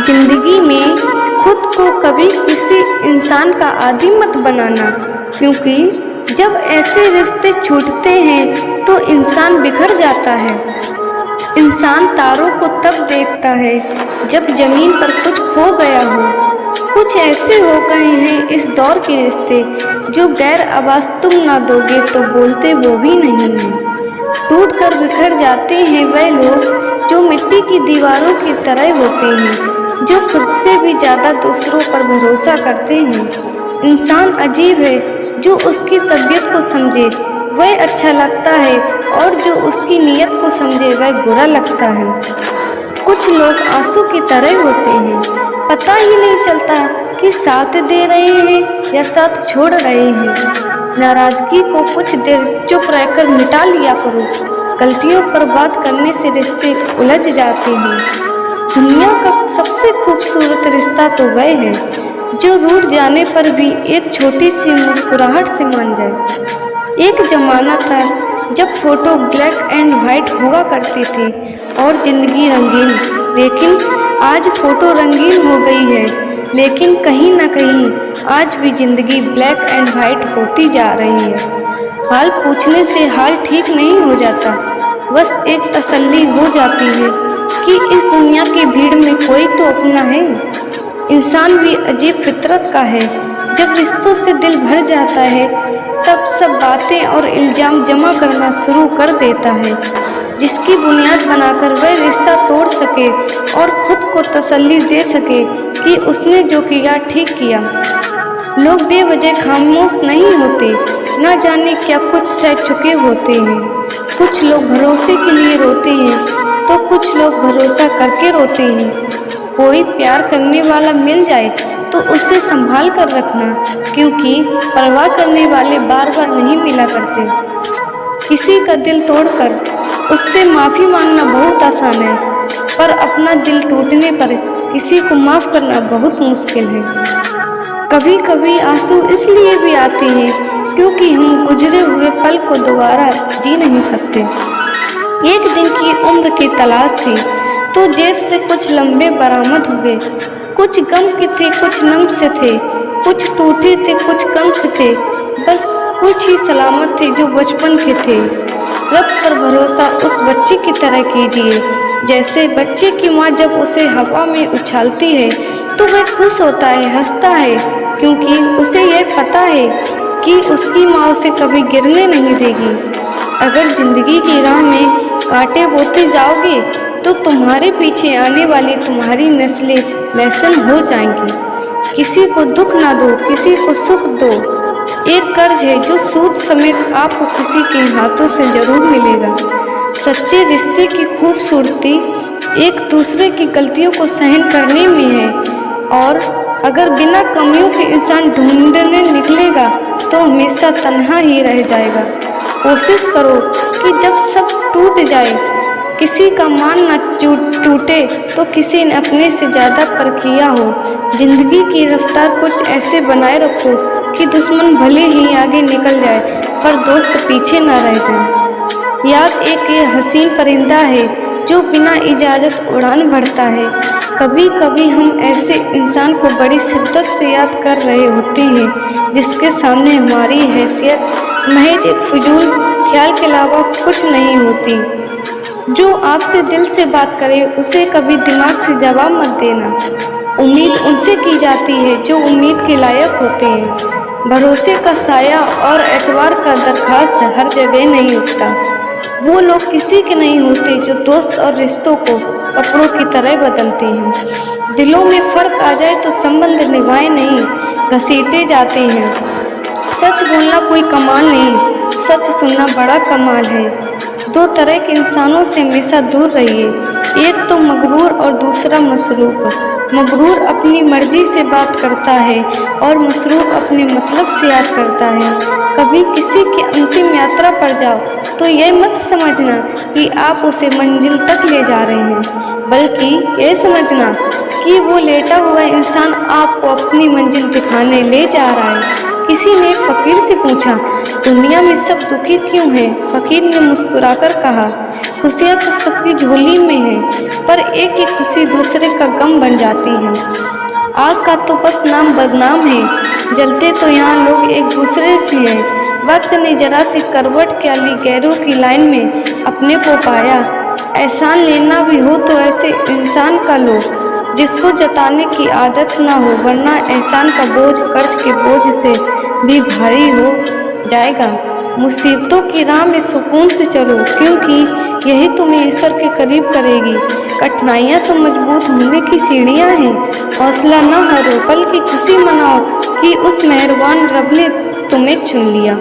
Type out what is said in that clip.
जिंदगी में खुद को कभी किसी इंसान का आदी मत बनाना, क्योंकि जब ऐसे रिश्ते छूटते हैं तो इंसान बिखर जाता है। इंसान तारों को तब देखता है जब जमीन पर कुछ खो गया हो। कुछ ऐसे हो गए हैं इस दौर के रिश्ते, जो गैर आवाज़ तुम ना दोगे तो बोलते वो भी नहीं हैं। टूट कर बिखर जाते हैं वह लोग जो मिट्टी की दीवारों की तरह होते हैं, जो खुद से भी ज़्यादा दूसरों पर भरोसा करते हैं। इंसान अजीब है, जो उसकी तबीयत को समझे वह अच्छा लगता है और जो उसकी नीयत को समझे वह बुरा लगता है। कुछ लोग आंसू की तरह होते हैं, पता ही नहीं चलता कि साथ दे रहे हैं या साथ छोड़ रहे हैं। नाराज़गी को कुछ देर चुप रहकर मिटा लिया करो। गलतियों पर बात करने से रिश्ते उलझ जाते हैं। दुनिया का सबसे खूबसूरत रिश्ता तो वह है जो रूठ जाने पर भी एक छोटी सी मुस्कुराहट से मान जाए। एक ज़माना था जब फोटो ब्लैक एंड वाइट हुआ करती थी और ज़िंदगी रंगीन, लेकिन आज फोटो रंगीन हो गई है, लेकिन कहीं ना कहीं आज भी ज़िंदगी ब्लैक एंड वाइट होती जा रही है। हाल पूछने से हाल ठीक नहीं हो जाता, बस एक तसल्ली हो जाती है कि इस दुनिया की भीड़ में कोई तो अपना है। इंसान भी अजीब फितरत का है, जब रिश्तों से दिल भर जाता है तब सब बातें और इल्ज़ाम जमा करना शुरू कर देता है, जिसकी बुनियाद बनाकर वह रिश्ता तोड़ सके और खुद को तसल्ली दे सके कि उसने जो किया ठीक किया। लोग बेवजह खामोश नहीं होते, ना जाने क्या कुछ सह चुके होते हैं। कुछ लोग भरोसे के लिए रोते हैं तो कुछ लोग भरोसा करके रोते हैं। कोई प्यार करने वाला मिल जाए तो उसे संभाल कर रखना, क्योंकि परवाह करने वाले बार बार नहीं मिला करते। किसी का दिल तोड़कर उससे माफ़ी मांगना बहुत आसान है, पर अपना दिल टूटने पर किसी को माफ़ करना बहुत मुश्किल है। कभी कभी आंसू इसलिए भी आते हैं क्योंकि हम गुजरे हुए पल को दोबारा जी नहीं सकते। एक दिन की उम्र की तलाश थी तो जेब से कुछ लंबे बरामद हुए। कुछ गम के थे, कुछ नम से थे, कुछ टूटे थे, कुछ कम से थे, बस कुछ ही सलामत थे जो बचपन के थे। रब पर भरोसा उस बच्चे की तरह कीजिए जैसे बच्चे की माँ जब उसे हवा में उछालती है तो वह खुश होता है, हंसता है, क्योंकि उसे यह पता है कि उसकी माँ उसे कभी गिरने नहीं देगी। अगर जिंदगी की राह में कांटे बोते जाओगे तो तुम्हारे पीछे आने वाली तुम्हारी नस्लें लेसन हो जाएंगी। किसी को दुख ना दो, किसी को सुख दो। एक कर्ज है जो सूद समेत आपको किसी के हाथों से जरूर मिलेगा। सच्चे रिश्ते की खूबसूरती एक दूसरे की गलतियों को सहन करने में है, और अगर बिना कमियों के इंसान ढूंढने निकलेगा तो हमेशा तन्हा ही रह जाएगा। कोशिश करो कि जब सब टूट जाए, किसी का मान न टूटे तो किसी ने अपने से ज़्यादा परखिया हो। जिंदगी की रफ्तार कुछ ऐसे बनाए रखो कि दुश्मन भले ही आगे निकल जाए पर दोस्त पीछे ना रह जाए। याद एक ये हसीन परिंदा है जो बिना इजाज़त उड़ान भरता है। कभी कभी हम ऐसे इंसान को बड़ी शिद्दत से याद कर रहे होते हैं जिसके सामने हमारी हैसियत महज एक फिजूल ख्याल के अलावा कुछ नहीं होती। जो आपसे दिल से बात करे उसे कभी दिमाग से जवाब मत देना। उम्मीद उनसे की जाती है जो उम्मीद के लायक होते हैं। भरोसे का साया और एतबार का दरखास्त हर जगह नहीं उठता। वो लोग किसी के नहीं होते जो दोस्त और रिश्तों को कपड़ों की तरह बदलते हैं। दिलों में फ़र्क आ जाए तो संबंध निभाए नहीं, घसीटे जाते हैं। सच बोलना कोई कमाल नहीं, सच सुनना बड़ा कमाल है। दो तरह के इंसानों से हमेशा दूर रहिए, एक तो मगरूर और दूसरा मसरूफ। मगरूर अपनी मर्जी से बात करता है और मसरूफ अपने मतलब से याद करता है। कभी किसी की अंतिम यात्रा पर जाओ तो यह मत समझना कि आप उसे मंजिल तक ले जा रहे हैं, बल्कि यह समझना कि वो लेटा हुआ इंसान आपको अपनी मंजिल दिखाने ले जा रहा है। किसी ने एक फकीर से पूछा, दुनिया में सब दुखी क्यों हैं? फकीर ने मुस्कुराकर कहा, खुशियाँ तो सबकी झोली में है, पर एक ही खुशी दूसरे का गम बन जाती है। आग का तो बस नाम बदनाम है, जलते तो यहाँ लोग एक दूसरे से हैं। वक्त ने जरा सी करवट क्या ली, गैरों की लाइन में अपने को पाया। एहसान लेना भी हो तो ऐसे इंसान का लो जिसको जताने की आदत ना हो, वरना एहसान का बोझ कर्ज के बोझ से भी भारी हो जाएगा। मुसीबतों की राह में सुकून से चलो, क्योंकि यही तुम्हें ईश्वर के करीब करेगी। कठिनाइयाँ तो मजबूत होने की सीढ़ियाँ हैं। हौसला न हारो, बल्कि खुशी मनाओ कि उस मेहरबान रब ने तुम्हें चुन लिया।